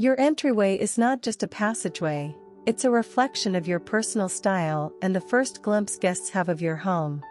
Your entryway is not just a passageway, it's a reflection of your personal style and the first glimpse guests have of your home.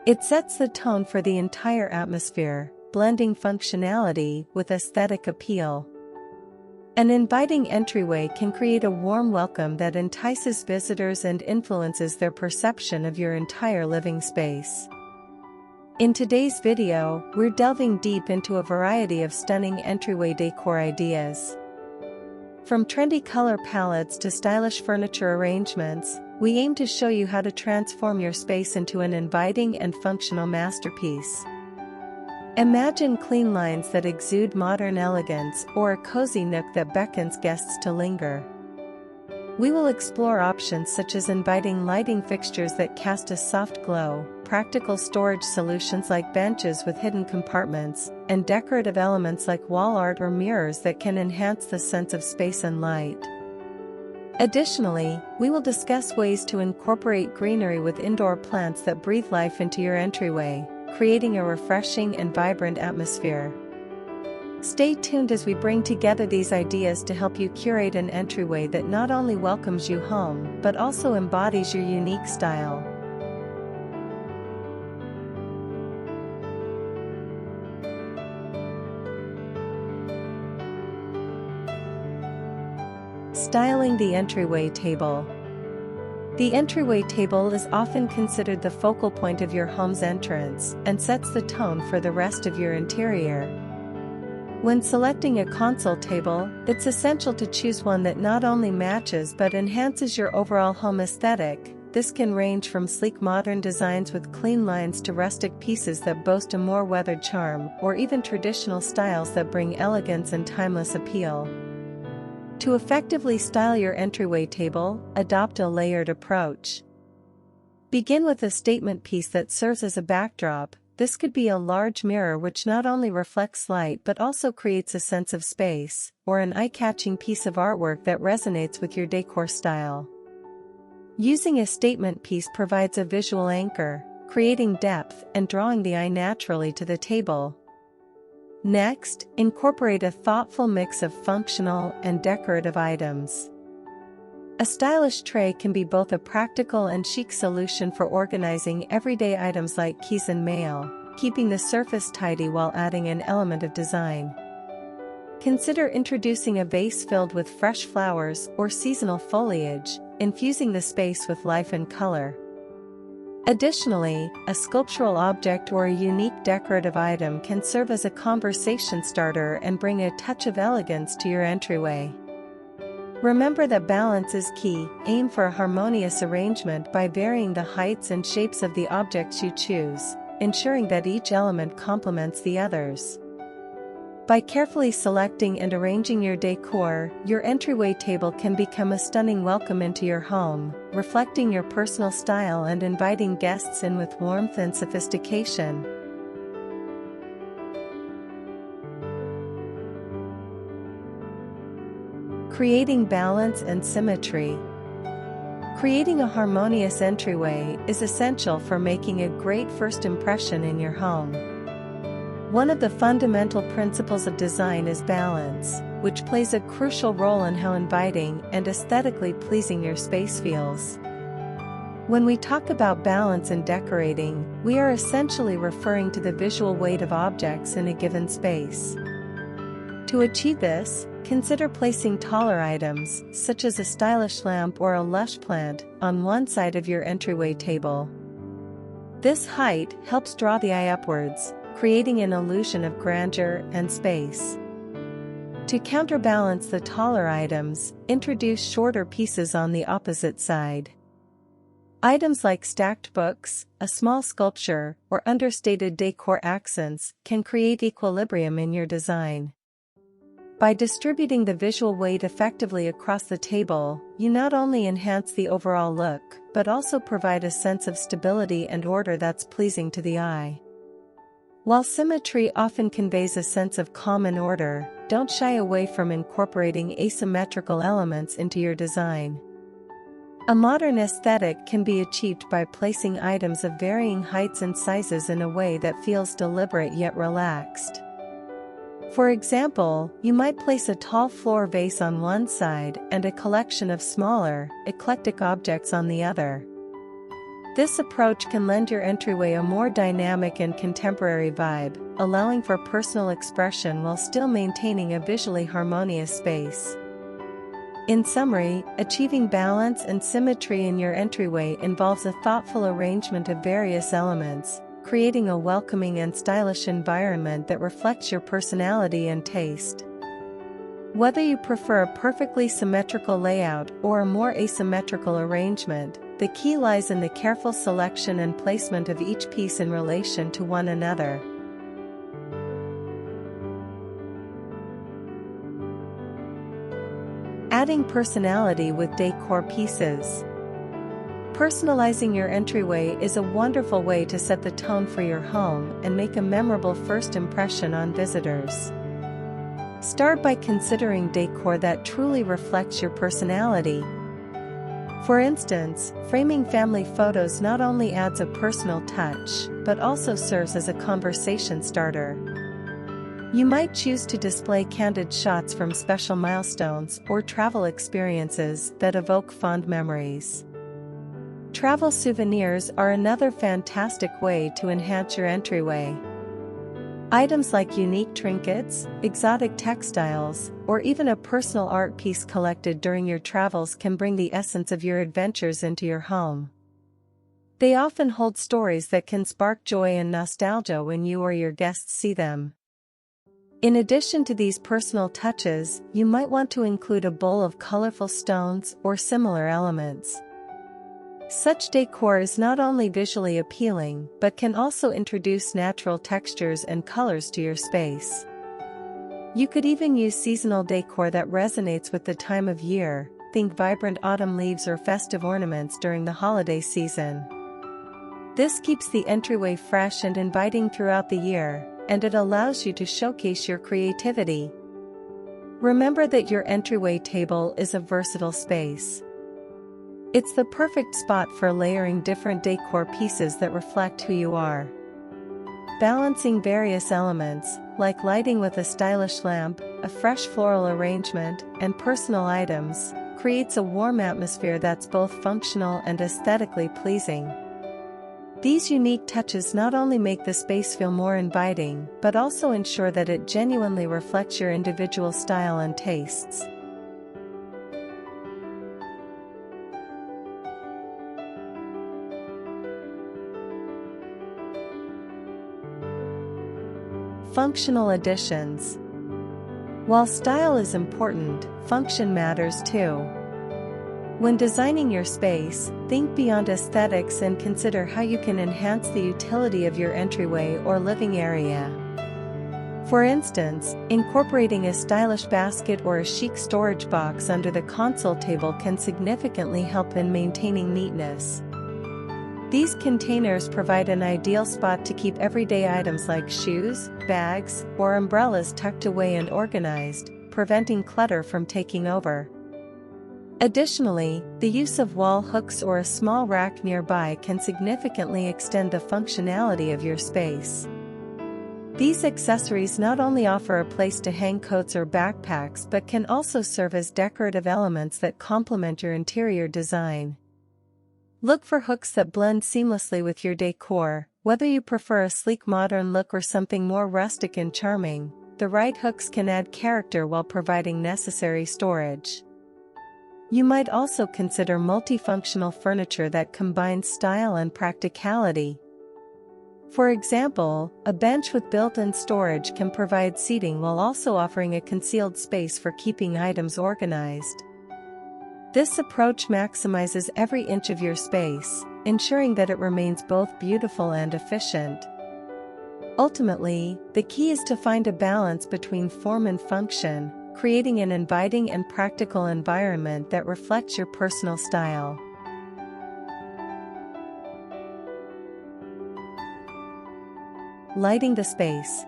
It sets the tone for the entire atmosphere, blending functionality with aesthetic appeal. An inviting entryway can create a warm welcome that entices visitors and influences their perception of your entire living space. In today's video, we're delving deep into a variety of stunning entryway decor ideas. From trendy color palettes to stylish furniture arrangements, we aim to show you how to transform your space into an inviting and functional masterpiece. Imagine clean lines that exude modern elegance or a cozy nook that beckons guests to linger. We will explore options such as inviting lighting fixtures that cast a soft glow, practical storage solutions like benches with hidden compartments, and decorative elements like wall art or mirrors that can enhance the sense of space and light. Additionally, we will discuss ways to incorporate greenery with indoor plants that breathe life into your entryway, creating a refreshing and vibrant atmosphere. Stay tuned as we bring together these ideas to help you curate an entryway that not only welcomes you home but also embodies your unique style. Styling the entryway table. The entryway table is often considered the focal point of your home's entrance and sets the tone for the rest of your interior. When selecting a console table, it's essential to choose one that not only matches but enhances your overall home aesthetic. This can range from sleek modern designs with clean lines to rustic pieces that boast a more weathered charm, or even traditional styles that bring elegance and timeless appeal. To effectively style your entryway table, adopt a layered approach. Begin with a statement piece that serves as a backdrop. This could be a large mirror which not only reflects light but also creates a sense of space, or an eye-catching piece of artwork that resonates with your decor style. Using a statement piece provides a visual anchor, creating depth and drawing the eye naturally to the table. Next, incorporate a thoughtful mix of functional and decorative items. A stylish tray can be both a practical and chic solution for organizing everyday items like keys and mail, keeping the surface tidy while adding an element of design. Consider introducing a vase filled with fresh flowers or seasonal foliage, infusing the space with life and color. Additionally, a sculptural object or a unique decorative item can serve as a conversation starter and bring a touch of elegance to your entryway. Remember that balance is key. Aim for a harmonious arrangement by varying the heights and shapes of the objects you choose, ensuring that each element complements the others. By carefully selecting and arranging your decor, your entryway table can become a stunning welcome into your home, reflecting your personal style and inviting guests in with warmth and sophistication. Creating balance and symmetry. Creating a harmonious entryway is essential for making a great first impression in your home. One of the fundamental principles of design is balance, which plays a crucial role in how inviting and aesthetically pleasing your space feels. When we talk about balance in decorating, we are essentially referring to the visual weight of objects in a given space. To achieve this, consider placing taller items, such as a stylish lamp or a lush plant, on one side of your entryway table. This height helps draw the eye upwards, creating an illusion of grandeur and space. To counterbalance the taller items, introduce shorter pieces on the opposite side. Items like stacked books, a small sculpture, or understated decor accents can create equilibrium in your design. By distributing the visual weight effectively across the table, you not only enhance the overall look, but also provide a sense of stability and order that's pleasing to the eye. While symmetry often conveys a sense of calm and order, don't shy away from incorporating asymmetrical elements into your design. A modern aesthetic can be achieved by placing items of varying heights and sizes in a way that feels deliberate yet relaxed. For example, you might place a tall floor vase on one side and a collection of smaller, eclectic objects on the other. This approach can lend your entryway a more dynamic and contemporary vibe, allowing for personal expression while still maintaining a visually harmonious space. In summary, achieving balance and symmetry in your entryway involves a thoughtful arrangement of various elements, creating a welcoming and stylish environment that reflects your personality and taste. Whether you prefer a perfectly symmetrical layout or a more asymmetrical arrangement, the key lies in the careful selection and placement of each piece in relation to one another. Adding personality with decor pieces. Personalizing your entryway is a wonderful way to set the tone for your home and make a memorable first impression on visitors. Start by considering decor that truly reflects your personality. For instance, framing family photos not only adds a personal touch, but also serves as a conversation starter. You might choose to display candid shots from special milestones or travel experiences that evoke fond memories. Travel souvenirs are another fantastic way to enhance your entryway. Items like unique trinkets, exotic textiles, or even a personal art piece collected during your travels can bring the essence of your adventures into your home. They often hold stories that can spark joy and nostalgia when you or your guests see them. In addition to these personal touches, you might want to include a bowl of colorful stones or similar elements. Such decor is not only visually appealing but can also introduce natural textures and colors to your space. You could even use seasonal decor that resonates with the time of year. Think vibrant autumn leaves or festive ornaments during the holiday season. This keeps the entryway fresh and inviting throughout the year, and it allows you to showcase your creativity. Remember that your entryway table is a versatile space. It's the perfect spot for layering different decor pieces that reflect who you are. Balancing various elements, like lighting with a stylish lamp, a fresh floral arrangement, and personal items, creates a warm atmosphere that's both functional and aesthetically pleasing. These unique touches not only make the space feel more inviting, but also ensure that it genuinely reflects your individual style and tastes. Functional additions. While style is important, function matters too. When designing your space, think beyond aesthetics and consider how you can enhance the utility of your entryway or living area. For instance, incorporating a stylish basket or a chic storage box under the console table can significantly help in maintaining neatness. These containers provide an ideal spot to keep everyday items like shoes, bags, or umbrellas tucked away and organized, preventing clutter from taking over. Additionally, the use of wall hooks or a small rack nearby can significantly extend the functionality of your space. These accessories not only offer a place to hang coats or backpacks but can also serve as decorative elements that complement your interior design. Look for hooks that blend seamlessly with your decor. Whether you prefer a sleek modern look or something more rustic and charming, the right hooks can add character while providing necessary storage. You might also consider multifunctional furniture that combines style and practicality. For example, a bench with built-in storage can provide seating while also offering a concealed space for keeping items organized. This approach maximizes every inch of your space, ensuring that it remains both beautiful and efficient. Ultimately, the key is to find a balance between form and function, creating an inviting and practical environment that reflects your personal style. Lighting the space.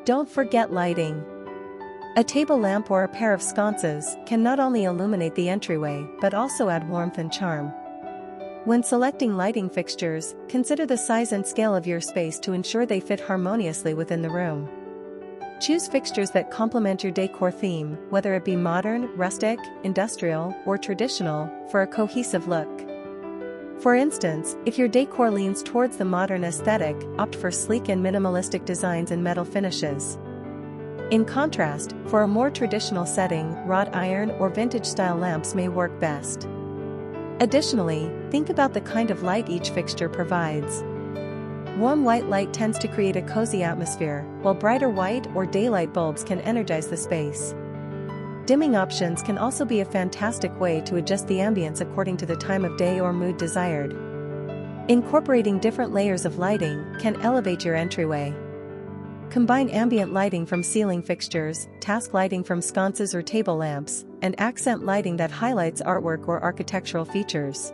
Don't forget lighting. A table lamp or a pair of sconces can not only illuminate the entryway but also add warmth and charm. When selecting lighting fixtures, consider the size and scale of your space to ensure they fit harmoniously within the room. Choose fixtures that complement your decor theme, whether it be modern, rustic, industrial, or traditional, for a cohesive look. For instance, if your decor leans towards the modern aesthetic, opt for sleek and minimalistic designs and metal finishes. In contrast, for a more traditional setting, wrought iron or vintage-style lamps may work best. Additionally, think about the kind of light each fixture provides. Warm white light tends to create a cozy atmosphere, while brighter white or daylight bulbs can energize the space. Dimming options can also be a fantastic way to adjust the ambience according to the time of day or mood desired. Incorporating different layers of lighting can elevate your entryway. Combine ambient lighting from ceiling fixtures, task lighting from sconces or table lamps, and accent lighting that highlights artwork or architectural features.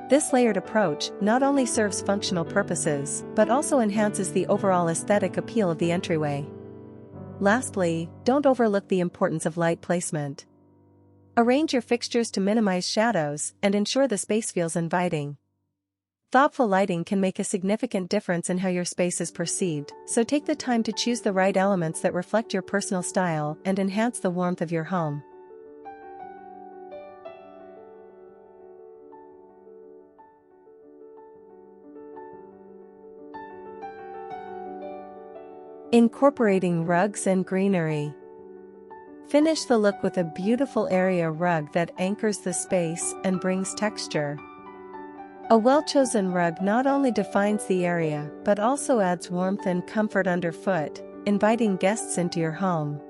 This layered approach not only serves functional purposes, but also enhances the overall aesthetic appeal of the entryway. Lastly, don't overlook the importance of light placement. Arrange your fixtures to minimize shadows and ensure the space feels inviting. Thoughtful lighting can make a significant difference in how your space is perceived, so take the time to choose the right elements that reflect your personal style and enhance the warmth of your home. Incorporating rugs and greenery. Finish the look with a beautiful area rug that anchors the space and brings texture. A well-chosen rug not only defines the area but also adds warmth and comfort underfoot, inviting guests into your home.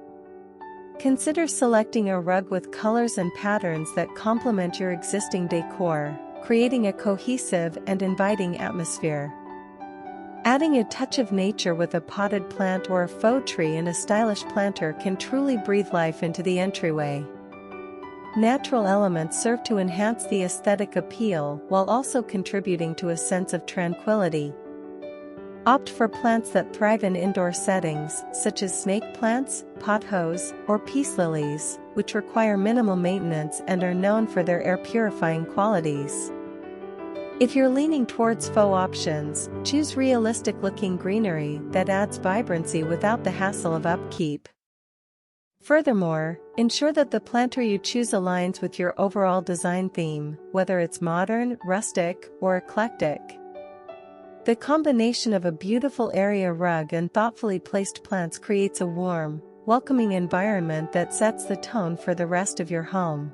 Consider selecting a rug with colors and patterns that complement your existing decor, creating a cohesive and inviting atmosphere. Adding a touch of nature with a potted plant or a faux tree in a stylish planter can truly breathe life into the entryway. Natural elements serve to enhance the aesthetic appeal while also contributing to a sense of tranquility. Opt for plants that thrive in indoor settings, such as snake plants, pothos, or peace lilies, which require minimal maintenance and are known for their air-purifying qualities. If you're leaning towards faux options, choose realistic-looking greenery that adds vibrancy without the hassle of upkeep. Furthermore, ensure that the planter you choose aligns with your overall design theme, whether it's modern, rustic, or eclectic. The combination of a beautiful area rug and thoughtfully placed plants creates a warm, welcoming environment that sets the tone for the rest of your home.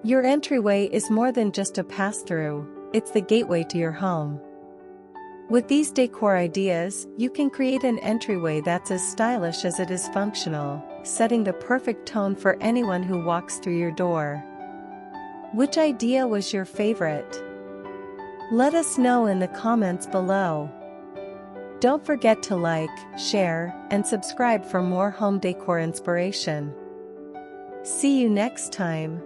Your entryway is more than just a pass-through, it's the gateway to your home. With these decor ideas, you can create an entryway that's as stylish as it is functional, setting the perfect tone for anyone who walks through your door. Which idea was your favorite? Let us know in the comments below. Don't forget to like, share, and subscribe for more home decor inspiration. See you next time.